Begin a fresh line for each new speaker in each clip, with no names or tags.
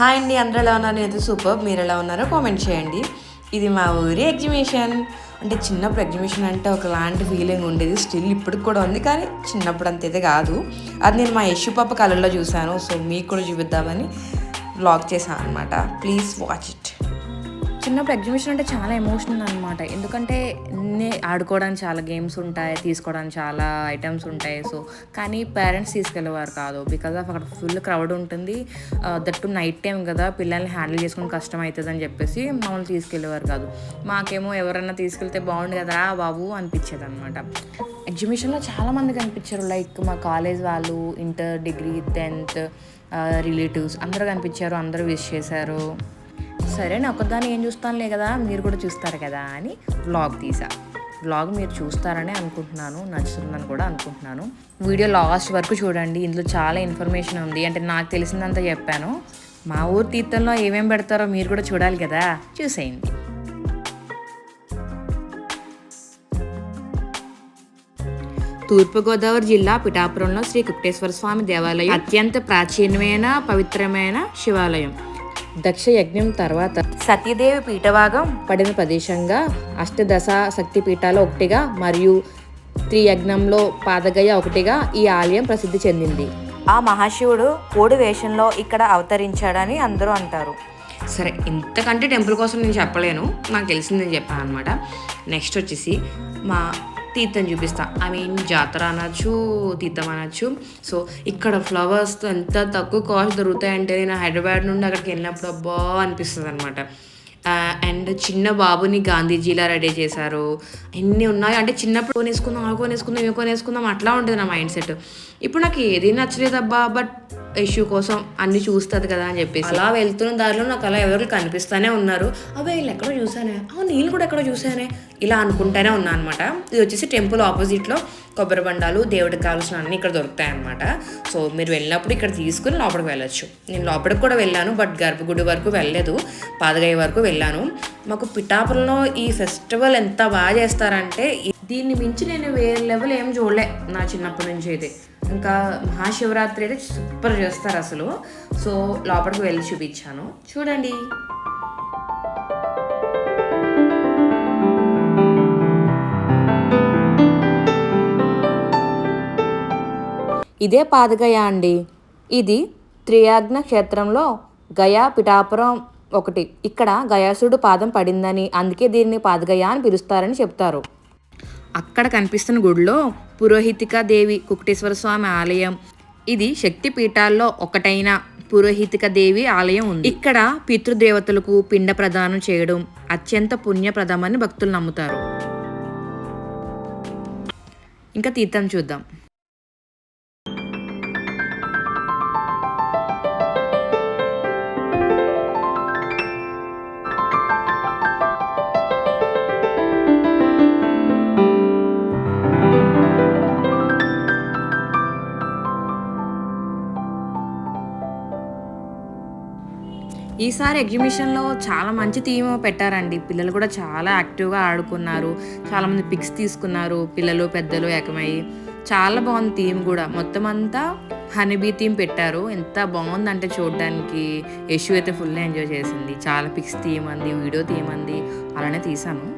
Hi అండి, అందరూ ఎలా ఉన్నారు? నేనైతే సూపర్. మీరు ఎలా ఉన్నారో కామెంట్ చేయండి. ఇది మా ఊరి ఎగ్జిబిషన్. అంటే చిన్నప్పుడు ఎగ్జిబిషన్ అంటే ఒకలాంటి ఫీలింగ్ ఉండేది, స్టిల్ ఇప్పటికి కూడా ఉంది, కానీ చిన్నప్పుడు అంతైతే కాదు. అది నేను మా యశు పాప కళల్లో చూశాను. సో మీకు కూడా చూపిద్దామని వ్లాగ్ చేశాను అనమాట. Please watch it.
చిన్నప్పుడు ఎగ్జిబిషన్ అంటే చాలా ఎమోషనల్ అనమాట. ఎందుకంటే ఆడుకోవడానికి చాలా గేమ్స్ ఉంటాయి, తీసుకోవడానికి చాలా ఐటమ్స్ ఉంటాయి. సో కానీ పేరెంట్స్ తీసుకెళ్ళేవారు కాదు, బికాజ్ ఆఫ్ అక్కడ ఫుల్ క్రౌడ్ ఉంటుంది. దట్టు నైట్ టైం కదా, పిల్లల్ని హ్యాండిల్ చేసుకుని కష్టం అవుతుంది అని చెప్పేసి మమ్మల్ని తీసుకెళ్ళేవారు కాదు. మాకేమో ఎవరైనా తీసుకెళ్తే బాగుండు కదా బాబు అనిపించేది అనమాట. ఎగ్జిబిషన్లో చాలామంది కనిపించారు, లైక్ మా కాలేజ్ వాళ్ళు, ఇంటర్, డిగ్రీ, 10th రిలేటివ్స్ అందరూ కనిపించారు. అందరూ విష్ చేశారు. సరే నేను ఒకదాన్ని ఏం చూస్తానులే కదా, మీరు కూడా చూస్తారు కదా అని వ్లాగ్ తీసా. వ్లాగ్ మీరు చూస్తారని అనుకుంటున్నాను, నచ్చుతుందని కూడా అనుకుంటున్నాను. వీడియో లాస్ట్ వరకు చూడండి, ఇందులో చాలా ఇన్ఫర్మేషన్ ఉంది. అంటే నాకు తెలిసిందంతా చెప్పాను. మా ఊరు తీర్థంలో ఏమేమి పెడతారో మీరు కూడా చూడాలి కదా, చూసేయండి. తూర్పుగోదావరి జిల్లా పిఠాపురంలో శ్రీ కుక్టేశ్వర స్వామి దేవాలయం అత్యంత ప్రాచీనమైన పవిత్రమైన శివాలయం. దక్ష యజ్ఞం తర్వాత సతీదేవి పీఠభాగం పడిన ప్రదేశంగా అష్టదశ శక్తి పీఠాలు ఒకటిగా మరియు త్రియజ్ఞంలో పాదగయ ఒకటిగా ఈ ఆలయం ప్రసిద్ధి చెందింది.
ఆ మహాశివుడు కోడి వేషంలో ఇక్కడ అవతరించాడని అందరూ అంటారు.
సరే, ఇంతకంటే టెంపుల్ కోసం నేను చెప్పలేను, నాకు తెలిసిందని చెప్పాను అనమాట. నెక్స్ట్ వచ్చేసి మా తీర్థం చూపిస్తా. ఐ మీన్ జాతర అనొచ్చు, తీర్థం అనొచ్చు. సో ఇక్కడ ఫ్లవర్స్ ఎంత తక్కువ కాస్ట్ దొరుకుతాయంటే నేను హైదరాబాద్ నుండి అక్కడికి వెళ్ళినప్పుడు అబ్బా అనిపిస్తుంది అనమాట. అండ్ చిన్న బాబుని గాంధీజీలా రెడీ చేశారు. ఎన్ని ఉన్నాయి అంటే చిన్నప్పుడు కొనేసుకుందాం, అవి కొనేసుకుందాం, ఇవి కొనేసుకుందాం అట్లా ఉంటుంది నా మైండ్ సెట్. ఇప్పుడు నాకు ఏది నచ్చలేదబ్బా, బట్ ఇష్యూ కోసం అన్ని చూస్తుంది కదా అని చెప్పేసి అలా వెళ్తున్న దారిలో నాకు అలా ఎవరు కనిపిస్తూనే ఉన్నారు. అవే వీళ్ళు ఎక్కడో చూసానే, నేను కూడా ఎక్కడో చూసానే, ఇలా అనుకుంటూనే ఉన్నా అనమాట. ఇది వచ్చేసి టెంపుల్ ఆపోజిట్లో కొబ్బరి బండాలు, దేవుడికి కావాల్సిన అన్నీ ఇక్కడ దొరుకుతాయి అనమాట. సో మీరు వెళ్ళినప్పుడు ఇక్కడ తీసుకుని లోపలికి వెళ్ళొచ్చు. నేను లోపలికి కూడా వెళ్ళాను, బట్ గర్భగుడి వరకు వెళ్ళలేదు, పాదగయ వరకు వెళ్ళాను. మాకు పిఠాపురంలో ఈ ఫెస్టివల్ ఎంత బాగా చేస్తారంటే దీన్ని మించి నేను వేరే లెవెల్ ఏం చూడలే నా చిన్నప్పటి నుంచి అయితే. ఇంకా మహాశివరాత్రి అయితే సూపర్ చేస్తారు అసలు. సో లోపలికి వెళ్ళి చూపించాను, చూడండి. ఇదే పాదగయ అండి. ఇది త్రియాజ్ఞ క్షేత్రంలో గయా పిఠాపురం ఒకటి. ఇక్కడ గయాసుడు పాదం పడిందని, అందుకే దీన్ని పాదగయ అని పిలుస్తారని చెప్తారు. అక్కడ కనిపిస్తున్న గుడిలో పురోహితికా దేవి కుక్టేశ్వర స్వామి ఆలయం. ఇది శక్తి పీఠాల్లో ఒకటైన పురోహితిక దేవి ఆలయం ఉంది. ఇక్కడ పితృదేవతలకు పిండ ప్రదానం చేయడం అత్యంత పుణ్యప్రదమని భక్తులు నమ్ముతారు. ఇంకా తీర్థం చూద్దాం. ఈసారి ఎగ్జిబిషన్లో చాలా మంచి థీమ్ పెట్టారండి. పిల్లలు కూడా చాలా యాక్టివ్గా ఆడుకున్నారు, చాలామంది పిక్స్ తీసుకున్నారు, పిల్లలు పెద్దలు ఏకమయ్యి. చాలా బాగుంది థీమ్ కూడా. మొత్తం అంతా హనీబీ థీమ్ పెట్టారు. ఎంత బాగుందంటే చూడడానికి. యశు అయితే ఫుల్ ఎంజాయ్ చేసింది. చాలా పిక్స్ థీమ్ అంది, వీడియో థీమ్ అంది, అలానే తీసాను.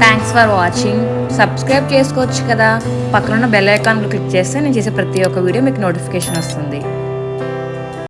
Thanks for watching. సబ్స్క్రైబ్ చేసుకోవచ్చు కదా, పక్కనున్న బెల్ ఐకాన్ క్లిక్ చేస్తే నేను చేసే ప్రతి ఒక్క వీడియో మీకు నోటిఫికేషన్ వస్తుంది.